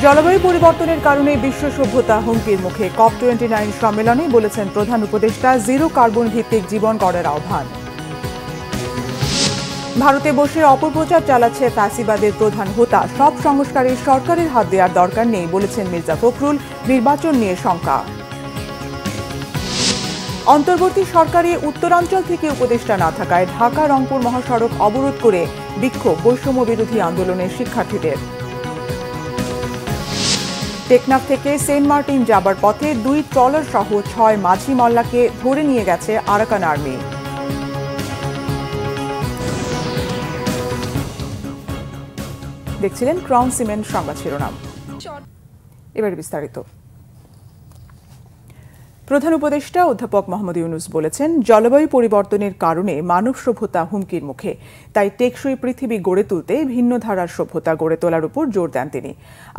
জলবায়ু পরিবর্তনের কারণে বিশ্ব সভ্যতা হুমকির মুখে COP29 সম্মেলনে বলেছেন প্রধান উপদেষ্টা জিরো কার্বন ভিত্তিক জীবন গড়ার আহ্বান। ভারতে বসে অপপ্রচার চালাচ্ছে ফ্যাসিবাদের প্রধান হোতা, সব সংস্কারে সরকারের হাত দেওয়ার দরকার নেই বলেছেন মির্জা ফখরুল, নির্বাচন নিয়ে শঙ্কা। অন্তর্বর্তী সরকারে উত্তরাঞ্চল থেকে উপদেষ্টা না থাকায় ঢাকা রংপুর মহাসড়ক অবরোধ করে বিক্ষোভ বৈষম্য বিরোধী আন্দোলনের শিক্ষার্থীদের। টেকনাফ থেকে সেন্ট মার্টিন যাবার পথে 2 ট্রলার সহ 6 মাঝি মল্লাকে ধরে নিয়ে গেছে আরাকান আর্মি। দেখছিলেন ক্রাউন সিমেন্ট সংবাদ শিরোনাম, এবার বিস্তারিত। প্রধান উপদেষ্টা অধ্যাপক মোহাম্মদ ইউনূস বলেছেন, জলবায়ু পরিবর্তনের কারণে মানব সভ্যতা হুমকির মুখে, তাই টেকসই পৃথিবী গড়ে তুলতে ভিন্ন ধারার সভ্যতা গড়ে তোলার উপর জোর দেন তিনি।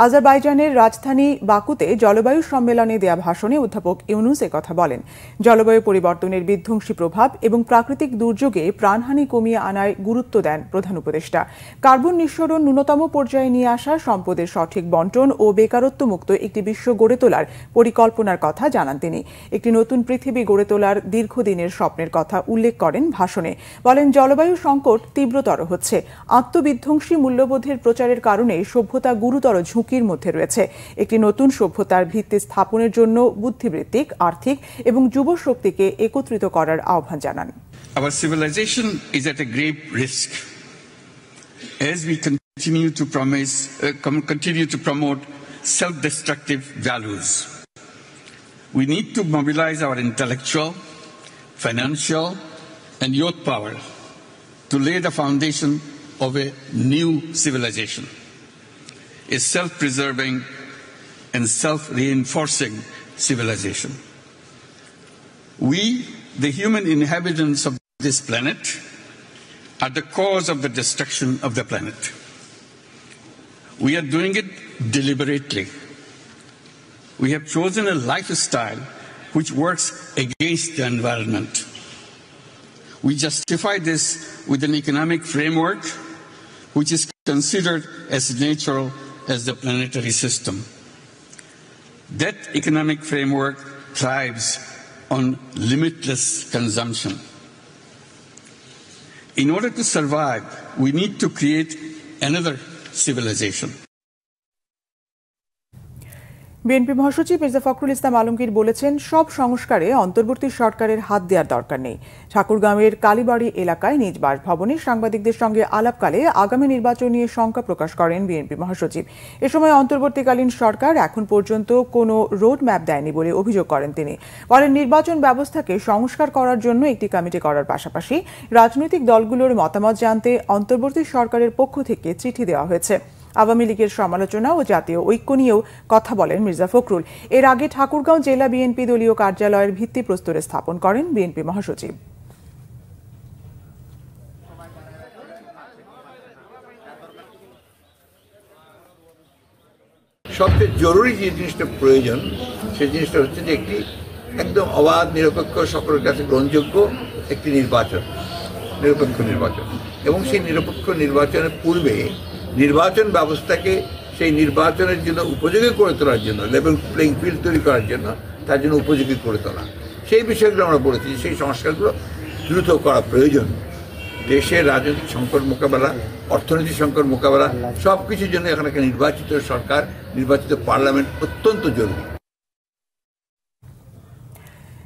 আজারবাইজানের রাজধানী বাকুতে জলবায়ু সম্মেলনে দেয়া ভাষণে অধ্যাপক ইউনূস কথা বলেন। জলবায়ু পরিবর্তনের বিধ্বংসী প্রভাব এবং প্রাকৃতিক দুর্যোগে প্রাণহানি কমিয়ে আনায় গুরুত্ব দেন প্রধান উপদেষ্টা। কার্বন নিঃসরণ ন্যূনতম পর্যায়ে নিয়ে আসা, সম্পদের সঠিক বন্টন ও বেকারত্ব মুক্ত একটি বিশ্ব গড়ে তোলার পরিকল্পনার কথা জানান তিনি। একটি নতুন পৃথিবী গড়ে তোলার দীর্ঘদিনের স্বপ্নের কথা উল্লেখ করেন ভাষণে। বলেন, জলবায়ু সংকট তীব্রতর হচ্ছে। আত্মবিধ্বংসী মূল্যবোধের প্রচারের কারণে সভ্যতা গুরুতর ঝুঁকির মধ্যে রয়েছে। একটি নতুন সভ্যতার ভিত্তি স্থাপনের জন্য বুদ্ধিবৃত্তিক, আর্থিক এবং যুব শক্তিকে একত্রিত করার আহ্বান জানান। Our civilization is at a grave risk as we continue to promote self-destructive values. We need to mobilize our intellectual, financial, and youth power to lay the foundation of a new civilization, a self-preserving and self-reinforcing civilization. We, the human inhabitants of this planet, are the cause of the destruction of the planet. We are doing it deliberately. We have chosen a lifestyle which works against the environment. We justify this with an economic framework which is considered as natural as the planetary system. That economic framework thrives on limitless consumption. In order to survive, we need to create another civilization. BNP মহাসচিব মির্জা ফখরুল ইসলাম আলমগীর বলেছেন, সব সংস্কারে অন্তর্বর্তী সরকারের হাত দেওয়ার দরকার নেই। ঠাকুরগাঁওয়ের কালীবাড়ি এলাকায় নিজ বাসভবনে সাংবাদিকদের সঙ্গে আলাপকালে আগামী নির্বাচন নিয়ে শঙ্কা প্রকাশ করেন বিএনপি মহাসচিব। এ সময় অন্তর্বর্তীকালীন সরকার এখন পর্যন্ত কোনো রোড ম্যাপ দেয়নি বলে অভিযোগ করেন তিনি। বলেন, নির্বাচন ব্যবস্থাকে সংস্কার করার জন্য একটি কমিটি করার পাশাপাশি রাজনৈতিক দলগুলোর মতামত জানতে অন্তর্বর্তী সরকারের পক্ষ থেকে চিঠি দেওয়া হয়েছে। আওয়ামী লীগের সমালোচনা ও জাতীয় ঐক্য নিয়েও কথা বলেন মির্জা ফখরুল। এর আগে ঠাকুরগাঁও জেলা বিএনপি দলীয় কার্যালয়ের ভিত্তিপ্রস্তরে স্থাপন করেন বিএনপি মহাসচিব। সবচেয়ে জরুরি যে জিনিসটা প্রয়োজন, সেই জিনিসটা হচ্ছে যে একটি একদম অবাধ, নিরপেক্ষ, সকলের কাছে গ্রহণযোগ্য একটি নিরপেক্ষ নির্বাচন। এবং সেই নিরপেক্ষ নির্বাচনের পূর্বে নির্বাচন ব্যবস্থাকে সেই নির্বাচনের জন্য উপযোগী করে তোলার জন্য, লেভেল প্লেইং ফিল্ড তৈরি করার জন্য, তার জন্য উপযোগী করে তোলা, সেই বিষয়গুলো আমরা বলেছি। সেই সংস্কারগুলো দ্রুত করা প্রয়োজন। দেশের রাজনৈতিক সংকট মোকাবেলা, অর্থনৈতিক সংকট মোকাবেলা, সব কিছুর জন্য এখন একটা নির্বাচিত সরকার, নির্বাচিত পার্লামেন্ট অত্যন্ত জরুরি।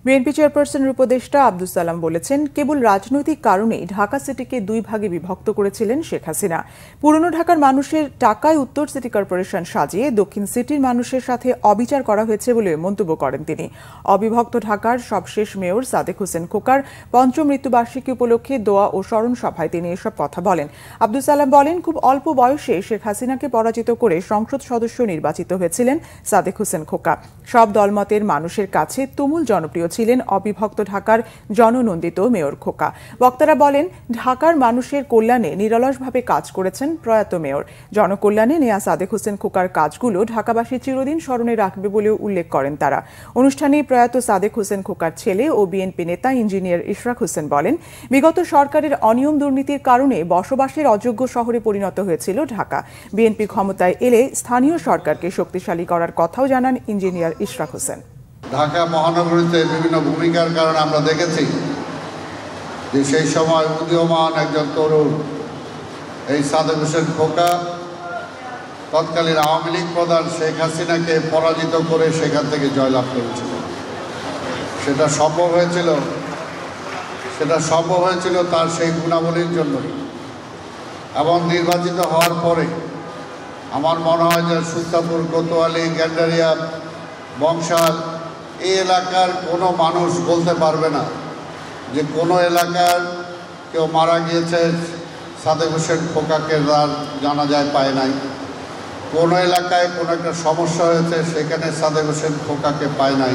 বিএনপি চেয়ারপারসনের উপদেষ্টা আব্দুস সালাম বলেছেন, কেবল রাজনৈতিক কারণেই ঢাকা সিটিকে 2 ভাগে বিভক্ত করেছিলেন শেখ হাসিনা। পুরনো ঢাকার মানুষের টাকায় উত্তর সিটি কর্পোরেশন সাজিয়ে দক্ষিণ সিটির মানুষের সাথে অবিচার করা হয়েছে বলে মন্তব্য করেন তিনি। অবিভক্ত ঢাকার সবশেষ মেয়র সাদেক হোসেন খোকার 5ম মৃত্যুবার্ষিকী উপলক্ষে দোয়া ও স্মরণ সভায় তিনি এসব কথা বলেন। আব্দুস সালাম বলেন, খুব অল্প বয়সে শেখ হাসিনাকে পরাজিত করে সংসদ সদস্য নির্বাচিত হয়েছিলেন সাদেক হোসেন খোকা। সব দলমতের মানুষের কাছে তুমুল জনপ্রিয় ছিলেন অবিভক্ত ঢাকার জননন্দিত মেয়র খোকা। বক্তারা বলেন, ঢাকার মানুষের কল্যাণে নিরলসভাবে কাজ করেছেন প্রয়াত মেয়র। জনকল্যাণে নেয়া সাদেক হোসেন খোকার কাজগুলো ঢাকাবাসী চিরদিন স্মরণে রাখবে বলেও উল্লেখ করেন তারা। অনুষ্ঠানে প্রয়াত সাদেক হোসেন খোকার ছেলে ও বিএনপি নেতা ইঞ্জিনিয়ার ইশরাক হোসেন বলেন, বিগত সরকারের অনিয়ম দুর্নীতির কারণে বসবাসের অযোগ্য শহরে পরিণত হয়েছিল ঢাকা। বিএনপি ক্ষমতায় এলে স্থানীয় সরকারকে শক্তিশালী করার কথাও জানান ইঞ্জিনিয়ার ইশরাক হোসেন। ঢাকা মহানগরীতে বিভিন্ন ভূমিকার কারণে আমরা দেখেছি যে সেই সময় উদীয়মান একজন তরুণ এই সাদেক হোসেন খোকা তৎকালীন আওয়ামী লীগ প্রধান শেখ হাসিনাকে পরাজিত করে সেখান থেকে জয়লাভ করেছিল। সেটা সম্ভব হয়েছিল তার সেই গুণাবলীর জন্যই। এবং নির্বাচিত হওয়ার পরে আমার মনে হয় যে সুলতানপুর, কোতোয়ালি, গ্যান্ডারিয়া, বংশাল এই এলাকার কোনো মানুষ বলতে পারবে না যে কোনো এলাকার কেউ মারা গিয়েছে সাদেক হোসেন খোকাকে জানাজায় পায় নাই। কোনো এলাকায় কোনো একটা সমস্যা হয়েছে সেখানে সাদেক হোসেন খোকাকে পায় নাই।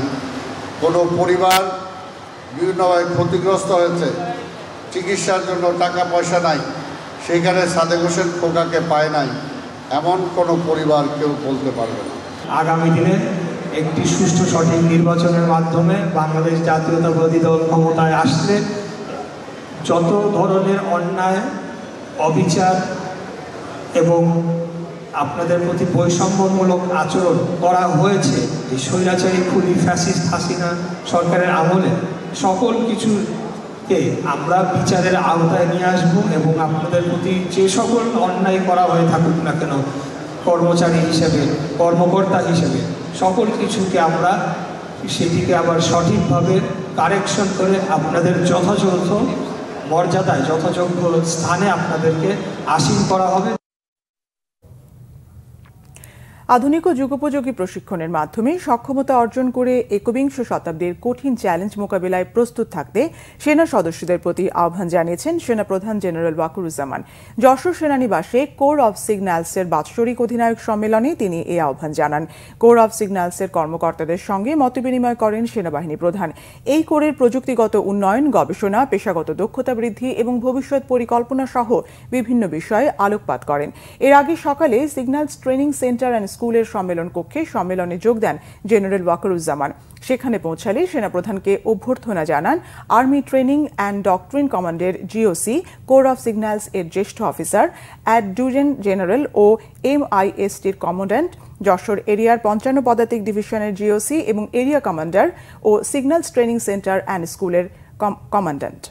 কোনো পরিবার বিভিন্নভাবে ক্ষতিগ্রস্ত হয়েছে, চিকিৎসার জন্য টাকা পয়সা নাই, সেখানে সাদেক হোসেন খোকাকে পায় নাই, এমন কোনো পরিবার কেউ বলতে পারবে না। আগামী দিনে একটি সুষ্ঠু সঠিক নির্বাচনের মাধ্যমে বাংলাদেশ জাতীয়তাবাদী দল ক্ষমতায় আসলে যত ধরনের অন্যায়, অবিচার এবং আপনাদের প্রতি বৈষম্যমূলক আচরণ করা হয়েছে এই স্বৈরাচারী খুনি ফ্যাসিস্ট হাসিনা সরকারের আমলে, সকল কিছুকে আমরা বিচারের আওতায় নিয়ে আসব এবং আপনাদের প্রতি যে সকল অন্যায় করা হয়ে থাকুক না কেন, কর্মচারী হিসেবে, কর্মকর্তা হিসেবে সকল কিছুকে আমরা সেটিকে আবার সঠিকভাবে কারেকশন করে আপনাদের যথাযথ মর্যাদায়, যথাযোগ্য স্থানে আপনাদেরকে আসীন করা হবে। আধুনিক ও যুগোপযোগী প্রশিক্ষণের মাধ্যমে সক্ষমতা অর্জন করে একবিংশ শতাব্দীর কঠিন চ্যালেঞ্জ মোকাবিলায় প্রস্তুত থাকতে সেনা সদস্যদের প্রতি আহ্বান জানিয়েছেন সেনাপ্রধান জেনারেল ওয়াকারুজ্জামান। যশোর সেনানিবাসে কোর অব সিগন্যালসের বাৎসরিক অধিনায়ক সম্মেলনে তিনি এই আহ্বান জানান। কোর অব সিগন্যালসের কর্মকর্তাদের সঙ্গে মতবিনিময় করেন সেনাবাহিনী প্রধান। এই কোরের প্রযুক্তিগত উন্নয়ন, গবেষণা, পেশাগত দক্ষতা বৃদ্ধি এবং ভবিষ্যৎ পরিকল্পনা সহ বিভিন্ন বিষয়ে আলোকপাত করেন। এর আগে সকালে সিগন্যালস ট্রেনিং সেন্টার অ্যান্ড স্কুলের সম্মেলন কক্ষে সম্মেলনে যোগ দেন জেনারেল ওয়াকারুজ্জামান। সেখানে পৌঁছালে সেনাপ্রধানকে অভ্যর্থনা জানান আর্মি ট্রেনিং অ্যান্ড ডক্ট্রিন কমান্ডের জিওসি, কোর অফ সিগন্যালস এর জ্যেষ্ঠ অফিসার, অ্যাডজুটেন্ট জেনারেল ও MISTর কমান্ড্যান্ট, যশোর এরিয়ার 55 পদাতিক ডিভিশনের জিওসি এবং এরিয়া কমান্ডার ও সিগন্যালস ট্রেনিং সেন্টার অ্যান্ড স্কুলের কমান্ড্যান্ট।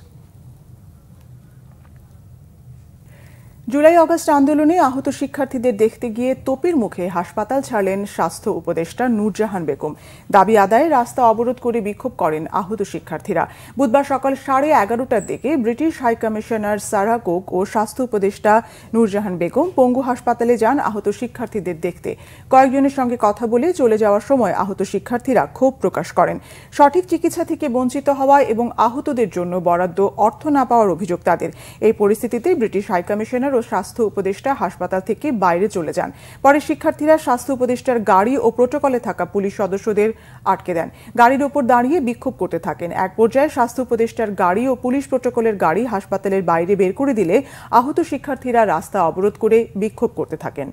জুলাই আগস্ট আন্দোলনে আহত শিক্ষার্থীদের দেখতে গিয়ে তোপের মুখে হাসপাতাল ছাড়লেন স্বাস্থ্য উপদেষ্টা নূরজাহান বেগম। দাবি আদায়ে রাস্তা অবরোধ করে বিক্ষোভ করেন আহত শিক্ষার্থীরা। বুধবার সকাল 11:30টার দিকে ব্রিটিশ হাইকমিশনার সারাহ কুক ও স্বাস্থ্য উপদেষ্টা নূরজাহান বেগম পঙ্গু হাসপাতালে যান আহত শিক্ষার্থীদের দেখতে। কয়েকজনের সঙ্গে কথা বলে চলে যাওয়ার সময় আহত শিক্ষার্থীরা ক্ষোভ প্রকাশ করেন। সঠিক চিকিৎসা থেকে বঞ্চিত হওয়া এবং আহতদের জন্য বরাদ্দ অর্থ না পাওয়ার অভিযোগ তাদের। এই পরিস্থিতিতে ব্রিটিশ হাইকমিশনার ও স্বাস্থ্য উপদেষ্টা হাসপাতাল থেকে বাইরে চলে যান। পরে শিক্ষার্থীরা স্বাস্থ্য উপদেষ্টার গাড়ি ও প্রোটোকলে থাকা পুলিশ সদস্যদের আটকে দেন। গাড়ির ওপর দাঁড়িয়ে বিক্ষোভ করতে থাকেন। এক পর্যায়ে স্বাস্থ্য উপদেষ্টার গাড়ি ও পুলিশ প্রোটোকলের গাড়ি হাসপাতালের বাইরে বের করে দিলে আহত শিক্ষার্থীরা রাস্তা অবরোধ করে বিক্ষোভ করতে থাকেন।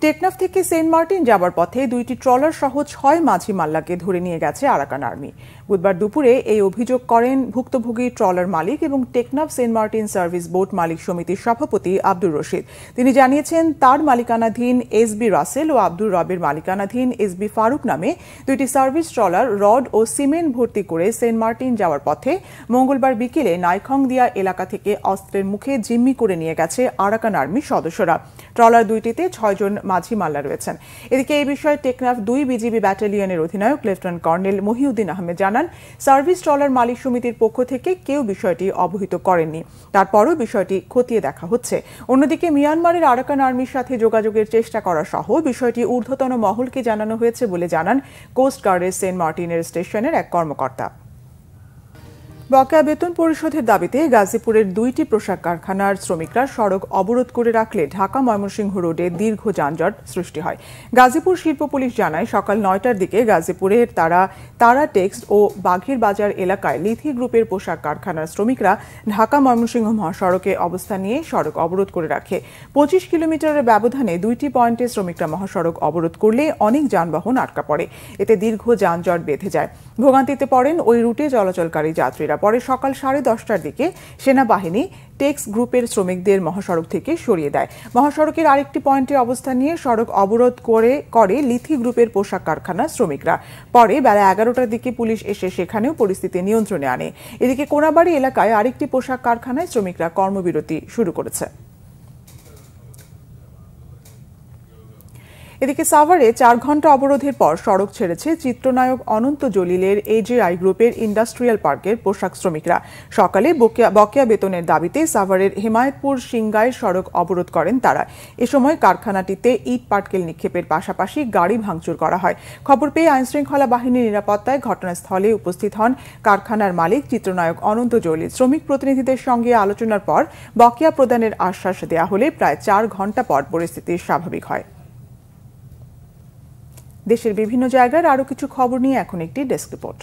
টেকনাফ থেকে সেন্ট মার্টিন যাবার পথে 2টি ট্রলার সহ 6 মাঝি মাল্লাকে ধরে নিয়ে গেছে আরাকান আর্মি। বুধবার দুপুরে এই অভিযোগ করেন ভুক্তভোগী ট্রলার মালিক এবং Teknaf Saint Martin service boat মালিক সমিতির সভাপতি আব্দুর রশিদ। তিনি জানিয়েছেন, তার মালিকানাধীন SB রাসেল ও আব্দুর রবের মালিকানাধীন SB ফারুক নামে 2টি সার্ভিস ট্রলার রড ও সিমেন্ট ভর্তি করে সেন্ট মার্টিন যাওয়ার পথে মঙ্গলবার বিকেলে নাইখংদিয়া এলাকা থেকে অস্ত্রের মুখে জিম্মি করে নিয়ে গেছে আরাকান আর্মির সদস্যরা। ট্রলার 2টিতে 6 জন মাঝি মাল্লা রয়েছেন। এদিকে এই বিষয়ে টেকনাফ 2 বিজিবি ব্যাটালিয়নের অধিনায়ক লেফটেন্যান্ট কর্নেল মহিউদ্দিন আহমেদ জানান, সার্ভিস ট্রলার মালিক সমিতির পক্ষ থেকে কেউ বিষয়টি অবহিত করেননি। তারপরও বিষয়টি খতিয়ে দেখা হচ্ছে। অন্যদিকে মিয়ানমারের আরাকান আর্মির সাথে যোগাযোগের চেষ্টা করা সহ বিষয়টি ঊর্ধ্বতন মহলকে জানানো হয়েছে বলে জানান কোস্ট গার্ডের সেন্ট মার্টিনের স্টেশনের এক কর্মকর্তা। বকেয়া বেতন পরিশোধের দাবিতে গাজীপুরের 2টি পোশাক কারখানার শ্রমিকরা সড়ক অবরোধ করে রাখলে ঢাকা ময়মনসিংহ রোডে দীর্ঘ যানজট সৃষ্টি হয়। গাজীপুর শিল্প পুলিশ জানায়, সকাল 9টার দিকে গাজীপুরের তারা টেক্সট ও বাঘের বাজার এলাকায় লিথি গ্রুপের পোশাক কারখানার শ্রমিকরা ঢাকা ময়মনসিংহ মহাসড়কে অবস্থান নিয়ে সড়ক অবরোধ করে রাখে। 25 কিলোমিটারের ব্যবধানে 2টি পয়েন্টে শ্রমিকরা মহাসড়ক অবরোধ করলে অনেক যানবাহন আটকা পড়ে। এতে দীর্ঘ যানজট বেঁধে যায়। ভোগান্তিতে পড়েন ওই রুটে চলাচলকারী যাত্রীরা। পরে সকাল 10:30টার দিকে সেনাবাহিনী টেক্স গ্রুপের শ্রমিকদের মহাসড়ক থেকে সরিয়ে দেয়। মহাসড়কের আরেকটি পয়েন্টে অবস্থান নিয়ে সড়ক অবরোধ করে লিথি গ্রুপের পোশাক কারখানার শ্রমিকরা। পরে বেলা 11টার দিকে পুলিশ এসে সেখানেও পরিস্থিতি নিয়ন্ত্রণে আনে। এদিকে কোনাবাড়ি এলাকায় আরেকটি পোশাক কারখানায় শ্রমিকরা কর্মবিরতি শুরু করেছে। এদিকে সাভারে 4 ঘণ্টা অবরোধের পর সড়ক ছেড়েছে চিত্রনায়ক অনন্ত জলিলের এজেআই গ্রুপের ইন্ডাস্ট্রিয়াল পার্কের পোশাক শ্রমিকরা। সকালে বকেয়া বেতনের দাবিতে সাভারের হেমায়েতপুর সিংগায় সড়ক অবরোধ করেন তারা। এ সময় কারখানাটিতে ইট পাটকেল নিক্ষেপের পাশাপাশি গাড়ি ভাঙচুর করা হয়। খবর পেয়ে আইনশৃঙ্খলা বাহিনীর নিরাপত্তায় ঘটনাস্থলে উপস্থিত হন কারখানার মালিক চিত্রনায়ক অনন্ত জলিল। শ্রমিক প্রতিনিধিদের সঙ্গে আলোচনার পর বকেয়া প্রদানের আশ্বাস দেয়া হলে প্রায় 4 ঘণ্টা পর পরিস্থিতি স্বাভাবিক হয়। দেশের বিভিন্ন জায়গার আরো কিছু খবর নিয়ে এখন একটি ডেস্ক রিপোর্ট।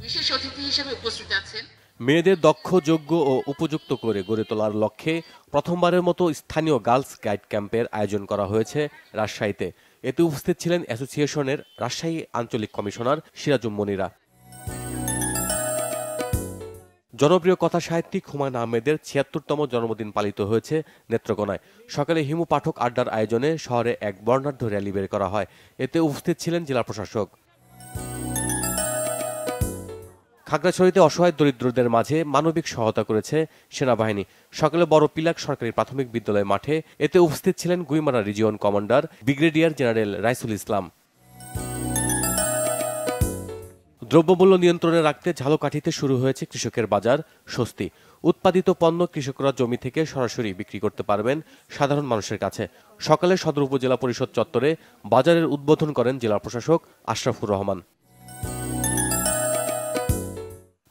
বিশেষ অতিথি হিসেবে উপস্থিত আছেন মেয়েদের দক্ষ, যোগ্য ও উপযুক্ত করে গড়ে তোলার লক্ষ্যে প্রথমবারের মতো স্থানীয় গার্লস গাইড ক্যাম্পের আয়োজন করা হয়েছে রাজশাহীতে। এতে উপস্থিত ছিলেন অ্যাসোসিয়েশনের রাজশাহী আঞ্চলিক কমিশনার সিরাজুম মনিরা। জনপ্রিয় কথা সাহিত্যিক হুমায়ুন আহমেদের ৭৬তম জন্মদিন পালিত হয়েছে নেত্রকোনায়। সকালে হিমু পাঠক আড্ডার আয়োজনে শহরে এক বর্ণাঢ্য র্যালি বের করা হয়। এতে উপস্থিত ছিলেন জেলা প্রশাসক। খাগড়াছড়িতে অসহায় দরিদ্রদের মাঝে মানবিক সহায়তা করেছে সেনাবাহিনী। সকালে বড় পিলাক সরকারি প্রাথমিক বিদ্যালয় মাঠে এতে উপস্থিত ছিলেন Guimara region commander brigadier general Raisul Islam. দ্রব্যমূল্য নিয়ন্ত্রণে রাখতে ঝালকাঠিতে শুরু হয়েছে কৃষকের বাজার স্বস্তি। উৎপাদিত পণ্য কৃষকরা জমি থেকে সরাসরি বিক্রি করতে পারবেন সাধারণ মানুষের কাছে। সকালে সদর উপজেলা পরিষদ চত্বরে বাজারের উদ্বোধন করেন জেলা প্রশাসক আশরাফুর রহমান।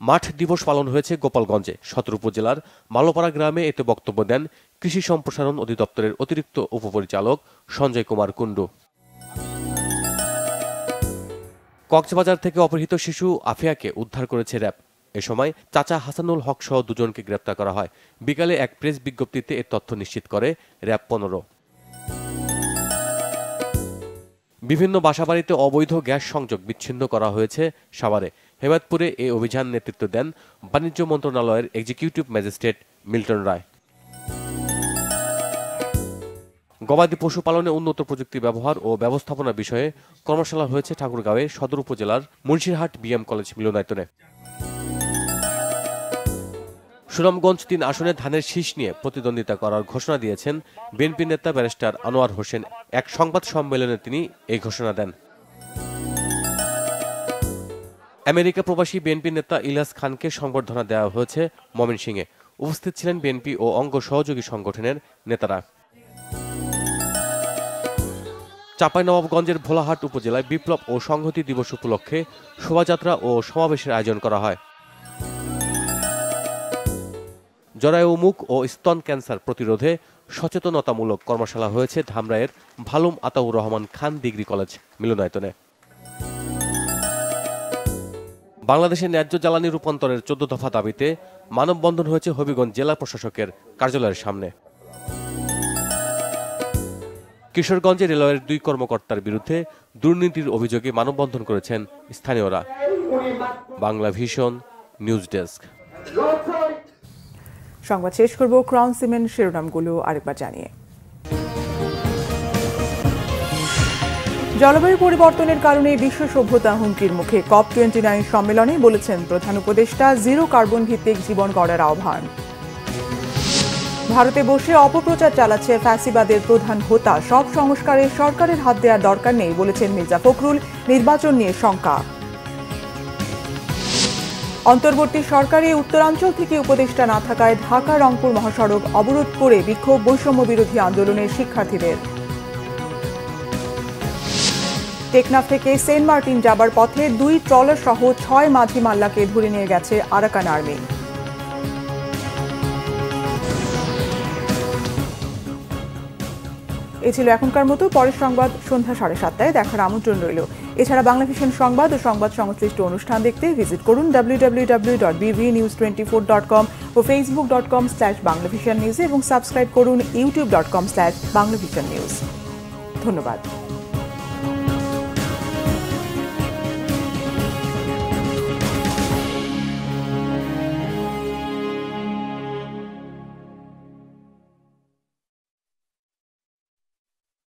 মাঠ দিবস পালন হয়েছে গোপালগঞ্জে। সদর উপজেলার মালোপাড়া গ্রামে এতে বক্তব্য দেন কৃষি সম্প্রসারণ অধিদপ্তরের অতিরিক্ত উপপরিচালক সঞ্জয় কুমার কুণ্ডু। কক্সবাজার থেকে অপহৃত শিশু আফিয়াকে উদ্ধার করেছে র্যাব। এ সময় চাচা হাসানুল হক সহ দুজনকে গ্রেপ্তার করা হয়। বিকালে এক প্রেস বিজ্ঞপ্তিতে এ তথ্য নিশ্চিত করে র্যাব 15। বিভিন্ন বাসাবাড়িতে অবৈধ গ্যাস সংযোগ বিচ্ছিন্ন করা হয়েছে সাভারে। হেমায়েতপুরে এ অভিযান নেতৃত্ব দেন বাণিজ্য মন্ত্রণালয়ের এক্সিকিউটিভ ম্যাজিস্ট্রেট মিল্টন রায়। গবাদি পশু পালনে উন্নত প্রযুক্তি ব্যবহার ও ব্যবস্থাপনা বিষয়ে কর্মশালা হয়েছে ঠাকুরগাঁওয়ে সদর উপজেলার মুন্সিরহাট বিএম কলেজ মিলনায়তনে। সুনামগঞ্জ 3 আসনে ধানের শীষ নিয়ে প্রতিদ্বন্দ্বিতা করার ঘোষণা দিয়েছেন বিএনপি নেতা ব্যারিস্টার আনোয়ার হোসেন। এক সংবাদ সম্মেলনে তিনি এই ঘোষণা দেন। আমেরিকা প্রবাসী বিএনপি নেতা ইলিয়াস খানকে সংবর্ধনা দেওয়া হয়েছে ময়মনসিংহে। উপস্থিত ছিলেন বিএনপি ও অঙ্গ সহযোগী সংগঠনের নেতারা। চাঁপাইনবাবগঞ্জের ভোলাহাট উপজেলায় বিপ্লব ও সংহতি দিবস উপলক্ষে শোভাযাত্রা ও সমাবেশের আয়োজন করা হয়। জরায়ু, মুখ ও স্তন ক্যান্সার প্রতিরোধে সচেতনতামূলক কর্মশালা হয়েছে ধামরাইয়ের ভালুম আতাউর রহমান খান ডিগ্রি কলেজ মিলনায়তনে। বাংলাদেশে ন্যায্য জ্বালানি রূপান্তরের 14 দফা দাবিতে মানববন্ধন হয়েছে হবিগঞ্জ জেলা প্রশাসকের কার্যালয়ের সামনে। কিশোরগঞ্জে রেলওয়ের 2 কর্মকর্তার বিরুদ্ধে দুর্নীতির অভিযোগে মানববন্ধন করেছেন স্থানীয়রা। Bangla vision news desk. সংবাদ শেষ করব ক্রাউন সিমেন্ট শিরোনামগুলো আরেকবার জানিয়ে। জলবায়ু পরিবর্তনের কারণে বিশ্ব সভ্যতা হুমকির মুখে COP29 সম্মেলনে বলেছেন প্রধান উপদেষ্টা, জিরো কার্বন ভিত্তিক জীবন গড়ার আহ্বান। ভারতে বসে অপপ্রচার চালাচ্ছে ফ্যাসিবাদের প্রধান হোতা, সব সংস্কারে সরকারের হাত দেওয়ার দরকার নেই বলেছেন মির্জা ফখরুল। নির্বাচন নিয়ে শঙ্কা। অন্তর্বর্তী সরকারে উত্তরাঞ্চল থেকে উপদেষ্টা না থাকায় ঢাকা রংপুর মহাসড়ক অবরোধ করে বিক্ষোভ বৈষম্য বিরোধী আন্দোলনের শিক্ষার্থীদের। টেকনাফ থেকে সেন্ট মার্টিন যাবার পথে 2 ট্রলার সহ 6 মাঝি মাল্লাকে ধরে নিয়ে গেছে আরাকান আর্মি। এই ছিল এখনকার মতো। পরের সংবাদ সন্ধ্যা 7:30টায় দেখার আমন্ত্রণ রইল। এছাড়া বাংলা ভিশন সংবাদ ও সংবাদ সংশ্লিষ্ট অনুষ্ঠান দেখতে ভিজিট করুন www.bvnews24.com ও facebook.com/banglavisionnews এবং সাবস্ক্রাইব করুন youtube.com/banglavisionnews। ধন্যবাদ।